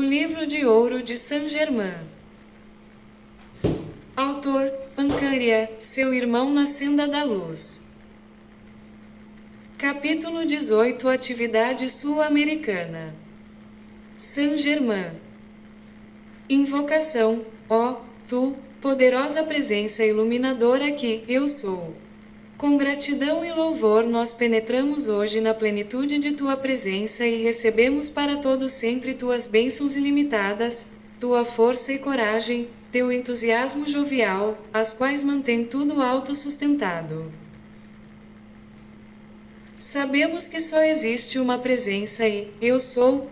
O Livro de Ouro de Saint-Germain. Autor, Pancária, seu irmão na senda da luz. Capítulo 18. Atividade sul-americana. Saint-Germain. Invocação, ó, tu, poderosa presença iluminadora que eu sou. Com gratidão e louvor nós penetramos hoje na plenitude de tua presença e recebemos para todo sempre tuas bênçãos ilimitadas, tua força e coragem, teu entusiasmo jovial, as quais mantém tudo autossustentado. Sabemos que só existe uma presença e eu sou,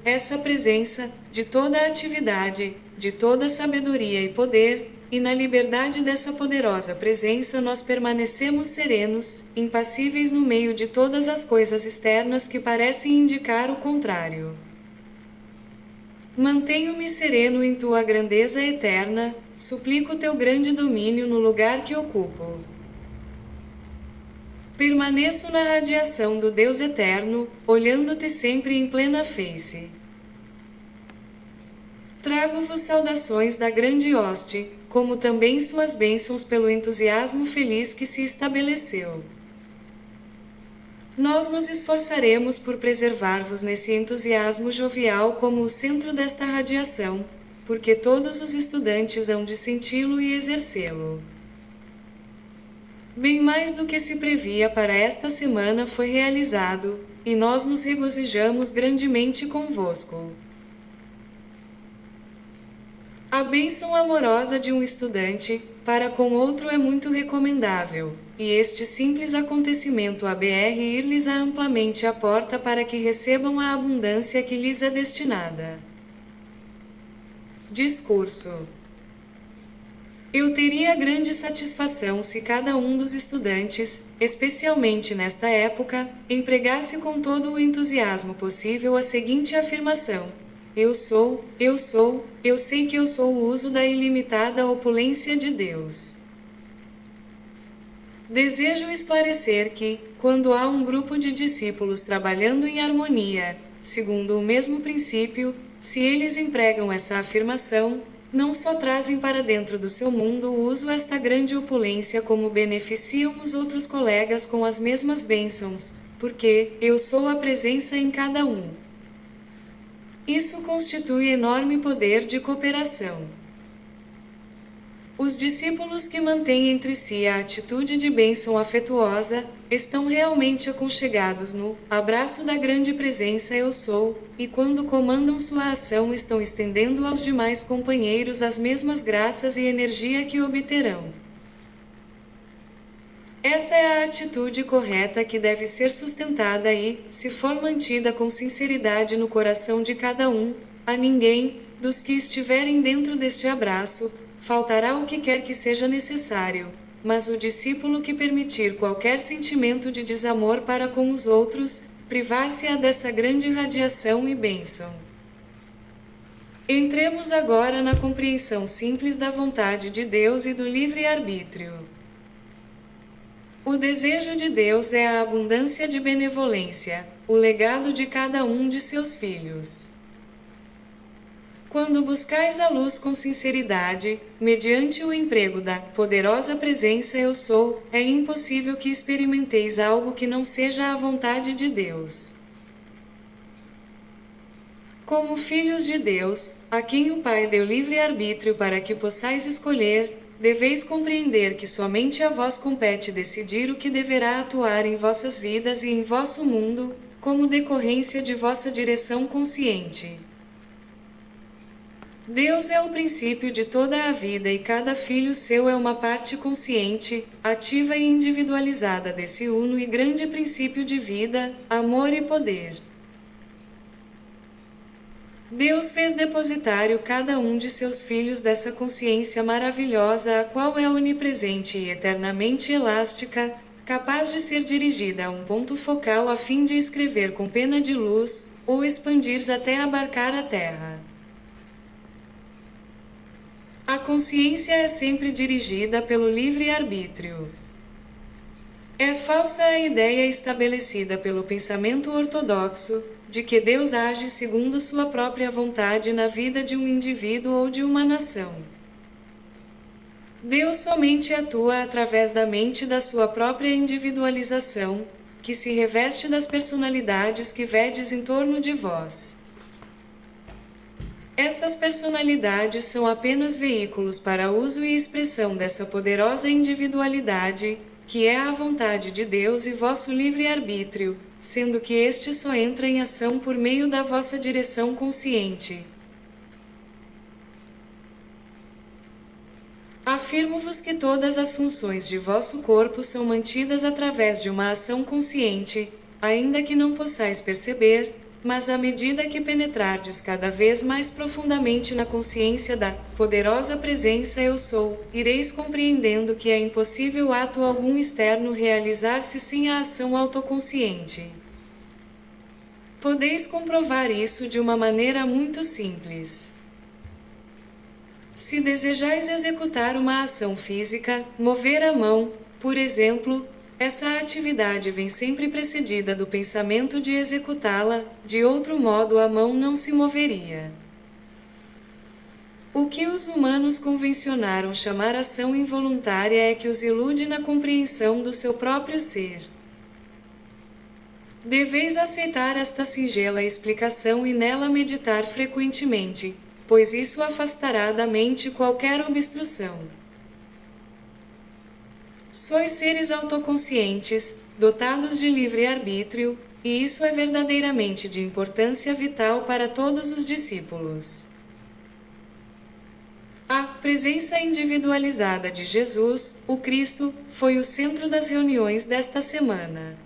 essa presença, de toda a atividade, de toda sabedoria e poder, e na liberdade dessa poderosa presença nós permanecemos serenos, impassíveis no meio de todas as coisas externas que parecem indicar o contrário. Mantenho-me sereno em tua grandeza eterna, suplico teu grande domínio no lugar que ocupo. Permaneço na radiação do Deus eterno, olhando-te sempre em plena face. Trago-vos saudações da grande hoste, como também suas bênçãos pelo entusiasmo feliz que se estabeleceu. Nós nos esforçaremos por preservar-vos nesse entusiasmo jovial como o centro desta radiação, porque todos os estudantes hão de senti-lo e exercê-lo. Bem mais do que se previa para esta semana foi realizado, e nós nos regozijamos grandemente convosco. A bênção amorosa de um estudante, para com outro é muito recomendável, e este simples acontecimento abrir-lhes amplamente a porta para que recebam a abundância que lhes é destinada. Discurso. Eu teria grande satisfação se cada um dos estudantes, especialmente nesta época, empregasse com todo o entusiasmo possível a seguinte afirmação: eu sei que eu sou o uso da ilimitada opulência de Deus. Desejo esclarecer que, quando há um grupo de discípulos trabalhando em harmonia, segundo o mesmo princípio, se eles empregam essa afirmação, não só trazem para dentro do seu mundo o uso esta grande opulência como beneficiam os outros colegas com as mesmas bênçãos, porque eu sou a presença em cada um. Isso constitui enorme poder de cooperação. Os discípulos que mantêm entre si a atitude de bênção afetuosa, estão realmente aconchegados no abraço da grande presença eu sou, e quando comandam sua ação estão estendendo aos demais companheiros as mesmas graças e energia que obterão. Essa é a atitude correta que deve ser sustentada e, se for mantida com sinceridade no coração de cada um, a ninguém, dos que estiverem dentro deste abraço, faltará o que quer que seja necessário, mas o discípulo que permitir qualquer sentimento de desamor para com os outros, privar-se-á dessa grande radiação e bênção. Entremos agora na compreensão simples da vontade de Deus e do livre-arbítrio. O desejo de Deus é a abundância de benevolência, o legado de cada um de seus filhos. Quando buscais a luz com sinceridade, mediante o emprego da poderosa presença eu sou, é impossível que experimenteis algo que não seja a vontade de Deus. Como filhos de Deus, a quem o Pai deu livre-arbítrio para que possais escolher, deveis compreender que somente a vós compete decidir o que deverá atuar em vossas vidas e em vosso mundo, como decorrência de vossa direção consciente. Deus é o princípio de toda a vida e cada filho seu é uma parte consciente, ativa e individualizada desse uno e grande princípio de vida, amor e poder. Deus fez depositário cada um de seus filhos dessa consciência maravilhosa, a qual é onipresente e eternamente elástica, capaz de ser dirigida a um ponto focal a fim de escrever com pena de luz, ou expandir-se até abarcar a terra. A consciência é sempre dirigida pelo livre-arbítrio. É falsa a ideia estabelecida pelo pensamento ortodoxo, de que Deus age segundo sua própria vontade na vida de um indivíduo ou de uma nação. Deus somente atua através da mente da sua própria individualização, que se reveste das personalidades que vedes em torno de vós. Essas personalidades são apenas veículos para uso e expressão dessa poderosa individualidade, que é a vontade de Deus e vosso livre-arbítrio, sendo que este só entra em ação por meio da vossa direção consciente. Afirmo-vos que todas as funções de vosso corpo são mantidas através de uma ação consciente, ainda que não possais perceber, mas à medida que penetrardes cada vez mais profundamente na consciência da poderosa presença Eu Sou, ireis compreendendo que é impossível ato algum externo realizar-se sem a ação autoconsciente. Podeis comprovar isso de uma maneira muito simples. Se desejais executar uma ação física, mover a mão, por exemplo, essa atividade vem sempre precedida do pensamento de executá-la, de outro modo a mão não se moveria. O que os humanos convencionaram chamar ação involuntária é que os ilude na compreensão do seu próprio ser. Deveis aceitar esta singela explicação e nela meditar frequentemente, pois isso afastará da mente qualquer obstrução. Sois seres autoconscientes, dotados de livre-arbítrio, e isso é verdadeiramente de importância vital para todos os discípulos. A presença individualizada de Jesus, o Cristo, foi o centro das reuniões desta semana.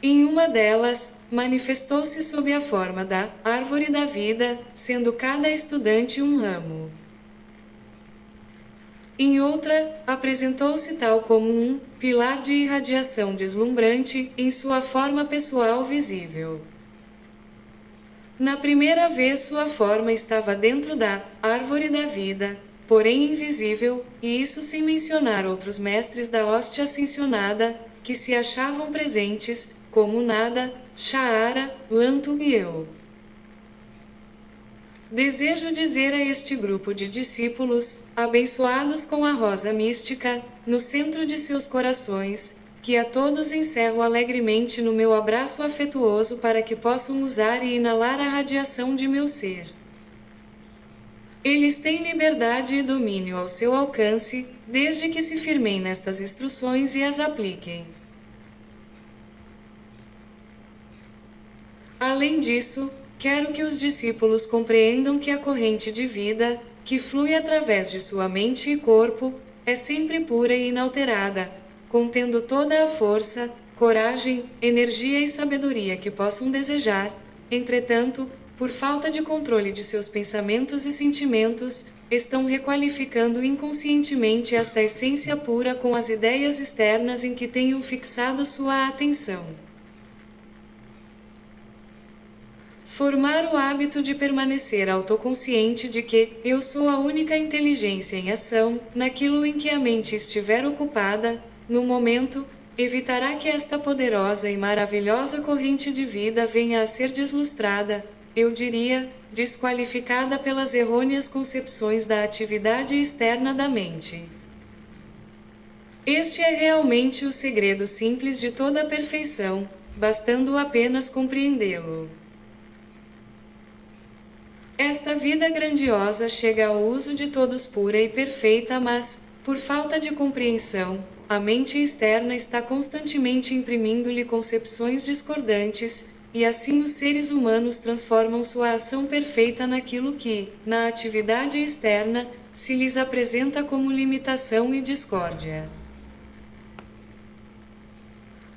Em uma delas, manifestou-se sob a forma da árvore da vida, sendo cada estudante um ramo. Em outra, apresentou-se tal como um pilar de irradiação deslumbrante, em sua forma pessoal visível. Na primeira vez sua forma estava dentro da árvore da vida, porém invisível, e isso sem mencionar outros mestres da hóstia ascensionada, que se achavam presentes, como Nada, Sha'ara, Lanto e eu. Desejo dizer a este grupo de discípulos, abençoados com a rosa mística, no centro de seus corações, que a todos encerro alegremente no meu abraço afetuoso para que possam usar e inalar a radiação de meu ser. Eles têm liberdade e domínio ao seu alcance, desde que se firmem nestas instruções e as apliquem. Além disso, quero que os discípulos compreendam que a corrente de vida, que flui através de sua mente e corpo, é sempre pura e inalterada, contendo toda a força, coragem, energia e sabedoria que possam desejar. Entretanto, por falta de controle de seus pensamentos e sentimentos, estão requalificando inconscientemente esta essência pura com as ideias externas em que tenham fixado sua atenção. Formar o hábito de permanecer autoconsciente de que eu sou a única inteligência em ação, naquilo em que a mente estiver ocupada, no momento, evitará que esta poderosa e maravilhosa corrente de vida venha a ser deslustrada, eu diria, desqualificada pelas errôneas concepções da atividade externa da mente. Este é realmente o segredo simples de toda a perfeição, bastando apenas compreendê-lo. Esta vida grandiosa chega ao uso de todos pura e perfeita, mas, por falta de compreensão, a mente externa está constantemente imprimindo-lhe concepções discordantes, e assim os seres humanos transformam sua ação perfeita naquilo que, na atividade externa, se lhes apresenta como limitação e discórdia.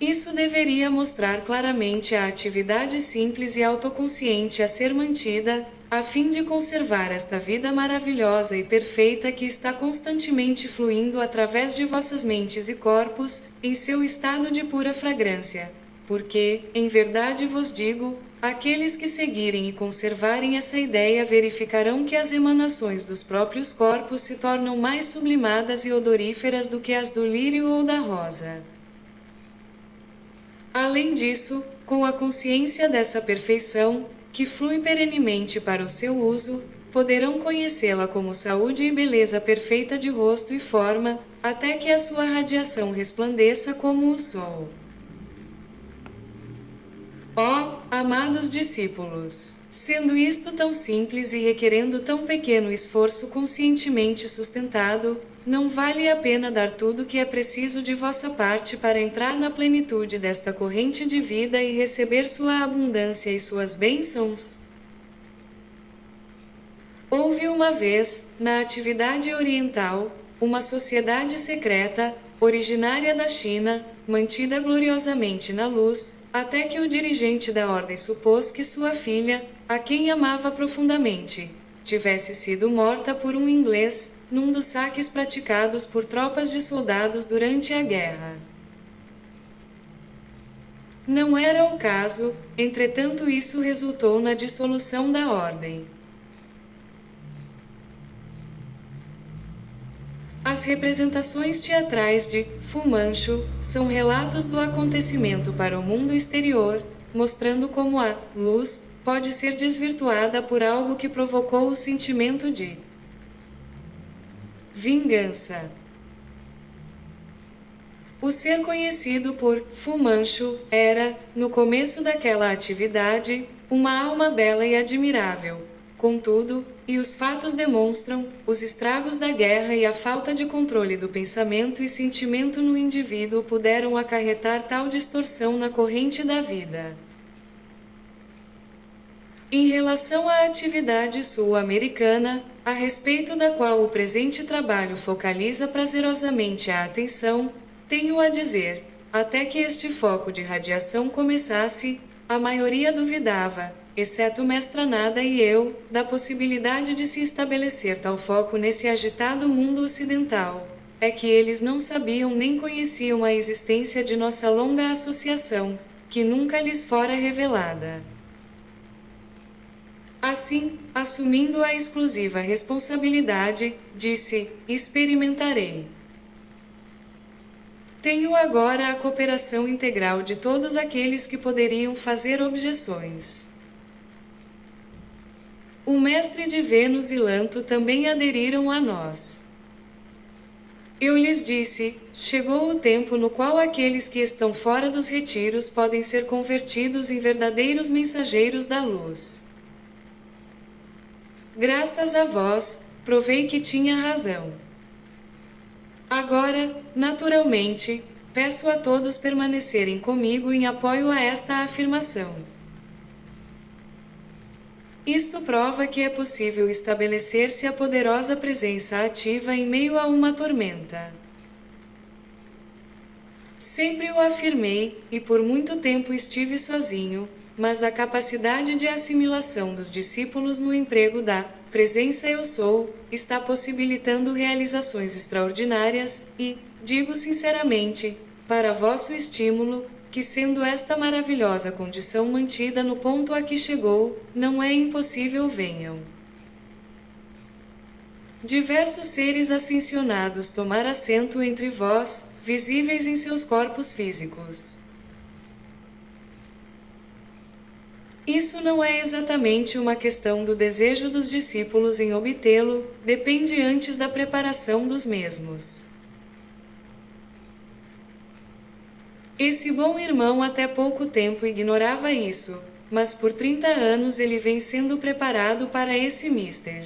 Isso deveria mostrar claramente a atividade simples e autoconsciente a ser mantida, a fim de conservar esta vida maravilhosa e perfeita que está constantemente fluindo através de vossas mentes e corpos, em seu estado de pura fragrância. Porque, em verdade vos digo, aqueles que seguirem e conservarem essa ideia verificarão que as emanações dos próprios corpos se tornam mais sublimadas e odoríferas do que as do lírio ou da rosa. Além disso, Com a consciência dessa perfeição, que flui perenemente para o seu uso, poderão conhecê-la como saúde e beleza perfeita de rosto e forma, até que a sua radiação resplandeça como o sol. Ó, amados discípulos! Sendo isto tão simples e requerendo tão pequeno esforço conscientemente sustentado, não vale a pena dar tudo o que é preciso de vossa parte para entrar na plenitude desta corrente de vida e receber sua abundância e suas bênçãos? Houve uma vez, na atividade oriental, uma sociedade secreta, originária da China, mantida gloriosamente na luz, até que o dirigente da ordem supôs que sua filha, a quem amava profundamente, tivesse sido morta por um inglês, num dos saques praticados por tropas de soldados durante a guerra. Não era o caso, entretanto isso resultou na dissolução da ordem. As representações teatrais de Fu Manchu são relatos do acontecimento para o mundo exterior, mostrando como a luz pode ser desvirtuada por algo que provocou o sentimento de vingança. O ser conhecido por Fu Manchu era, no começo daquela atividade, uma alma bela e admirável. Contudo, e os fatos demonstram, os estragos da guerra e a falta de controle do pensamento e sentimento no indivíduo puderam acarretar tal distorção na corrente da vida. Em relação à atividade sul-americana, a respeito da qual o presente trabalho focaliza prazerosamente a atenção, tenho a dizer, até que este foco de radiação começasse, a maioria duvidava, exceto Mestra Nada e eu, da possibilidade de se estabelecer tal foco nesse agitado mundo ocidental. É que eles não sabiam nem conheciam a existência de nossa longa associação, que nunca lhes fora revelada. Assim, assumindo a exclusiva responsabilidade, disse: experimentarei. Tenho agora a cooperação integral de todos aqueles que poderiam fazer objeções. O mestre de Vênus e Lanto também aderiram a nós. Eu lhes disse: chegou o tempo no qual aqueles que estão fora dos retiros podem ser convertidos em verdadeiros mensageiros da luz. Graças a vós, provei que tinha razão. Agora, naturalmente, peço a todos permanecerem comigo em apoio a esta afirmação. Isto prova que é possível estabelecer-se a poderosa presença ativa em meio a uma tormenta. Sempre o afirmei, e por muito tempo estive sozinho, mas a capacidade de assimilação dos discípulos no emprego da presença eu sou, está possibilitando realizações extraordinárias, e, digo sinceramente, para vosso estímulo, que sendo esta maravilhosa condição mantida no ponto a que chegou, não é impossível venham diversos seres ascensionados tomar assento entre vós, visíveis em seus corpos físicos. Isso não é exatamente uma questão do desejo dos discípulos em obtê-lo, depende antes da preparação dos mesmos. Esse bom irmão até pouco tempo ignorava isso, mas por 30 anos ele vem sendo preparado para esse mister.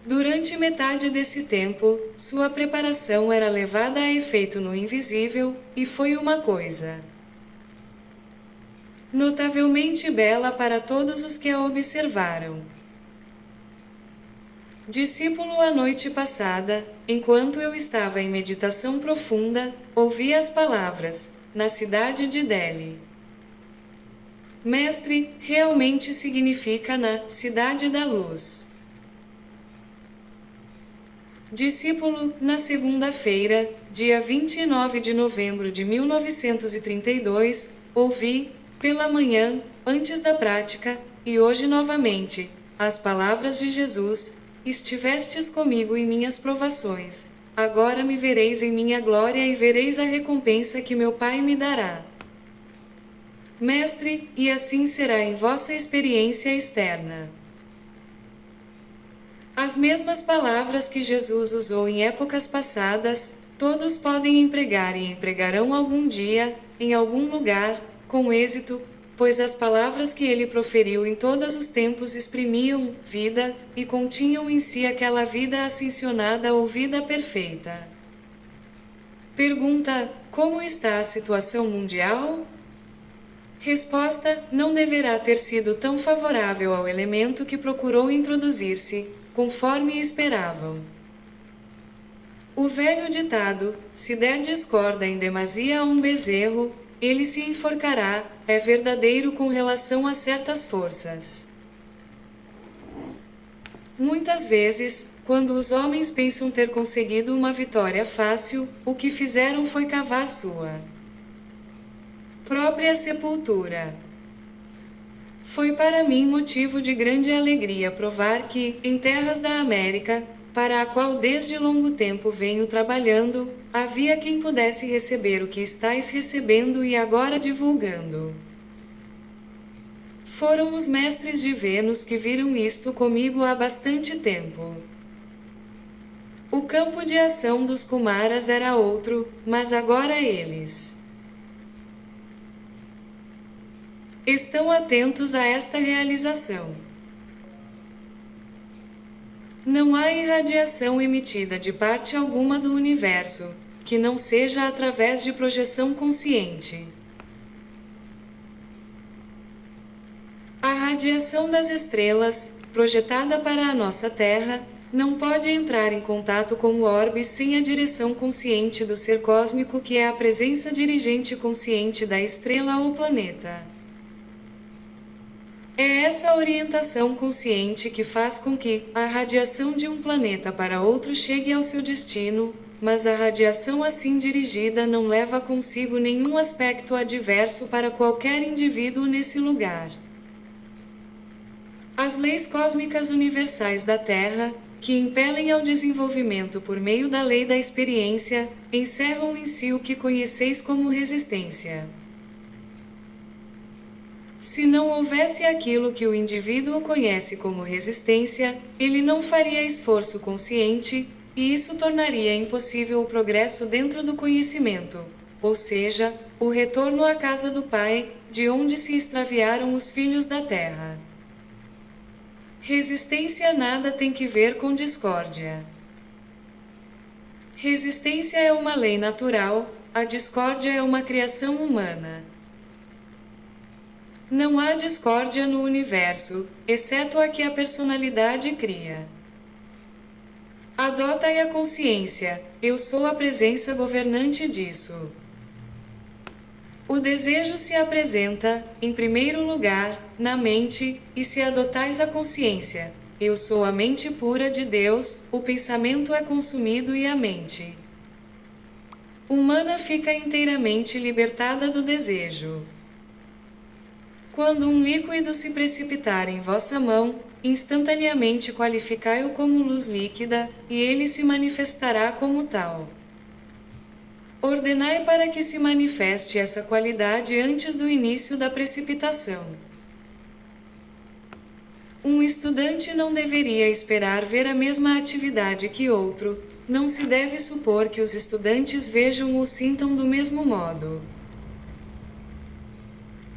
Durante metade desse tempo, sua preparação era levada a efeito no invisível, e foi uma coisa notavelmente bela para todos os que a observaram. Discípulo, a noite passada, enquanto eu estava em meditação profunda, ouvi as palavras, na cidade de Delhi. Mestre, realmente significa na cidade da luz. Discípulo, na segunda-feira, dia 29 de novembro de 1932, ouvi, pela manhã, antes da prática, e hoje novamente, as palavras de Jesus: estivestes comigo em minhas provações, agora me vereis em minha glória e vereis a recompensa que meu Pai me dará. Mestre, e assim será em vossa experiência externa. As mesmas palavras que Jesus usou em épocas passadas, todos podem empregar e empregarão algum dia, em algum lugar, com êxito, pois as palavras que ele proferiu em todos os tempos exprimiam vida e continham em si aquela vida ascensionada ou vida perfeita. Pergunta: como está a situação mundial? Resposta: não deverá ter sido tão favorável ao elemento que procurou introduzir-se, conforme esperavam. O velho ditado: se der discorda em demasia a um bezerro, ele se enforcará, é verdadeiro com relação a certas forças. Muitas vezes, quando os homens pensam ter conseguido uma vitória fácil, o que fizeram foi cavar sua própria sepultura. Foi para mim motivo de grande alegria provar que, em terras da América, para a qual desde longo tempo venho trabalhando, havia quem pudesse receber o que estáis recebendo e agora divulgando. Foram os mestres de Vênus que viram isto comigo há bastante tempo. O campo de ação dos Kumaras era outro, mas agora eles estão atentos a esta realização. Não há irradiação emitida de parte alguma do universo, que não seja através de projeção consciente. A radiação das estrelas, projetada para a nossa Terra, não pode entrar em contato com o orbe sem a direção consciente do ser cósmico, que é a presença dirigente consciente da estrela ou planeta. É essa orientação consciente que faz com que a radiação de um planeta para outro chegue ao seu destino, mas a radiação assim dirigida não leva consigo nenhum aspecto adverso para qualquer indivíduo nesse lugar. As leis cósmicas universais da Terra, que impelem ao desenvolvimento por meio da lei da experiência, encerram em si o que conheceis como resistência. Se não houvesse aquilo que o indivíduo conhece como resistência, ele não faria esforço consciente, e isso tornaria impossível o progresso dentro do conhecimento, ou seja, o retorno à casa do Pai, de onde se extraviaram os filhos da terra. Resistência nada tem que ver com discórdia. Resistência é uma lei natural, a discórdia é uma criação humana. Não há discórdia no universo, exceto a que a personalidade cria. Adota-e a consciência, eu sou a presença governante disso. O desejo se apresenta, em primeiro lugar, na mente, e se adotais a consciência, eu sou a mente pura de Deus, o pensamento é consumido e a mente humana fica inteiramente libertada do desejo. Quando um líquido se precipitar em vossa mão, instantaneamente qualificai-o como luz líquida, e ele se manifestará como tal. Ordenai para que se manifeste essa qualidade antes do início da precipitação. Um estudante não deveria esperar ver a mesma atividade que outro, não se deve supor que os estudantes vejam ou sintam do mesmo modo.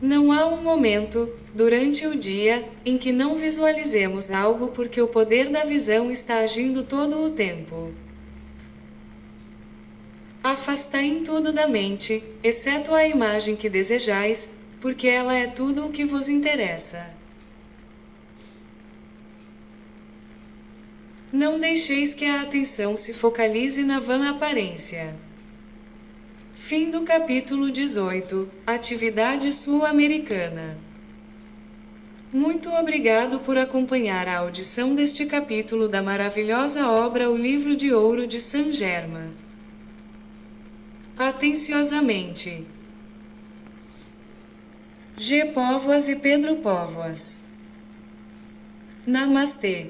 Não há um momento, durante o dia, em que não visualizemos algo porque o poder da visão está agindo todo o tempo. Afastai tudo da mente, exceto a imagem que desejais, porque ela é tudo o que vos interessa. Não deixeis que a atenção se focalize na vã aparência. Fim do capítulo 18. Atividade Sul-Americana. Muito obrigado por acompanhar a audição deste capítulo da maravilhosa obra O Livro de Ouro de Saint Germain. Atenciosamente. G. Póvoas e Pedro Póvoas. Namastê.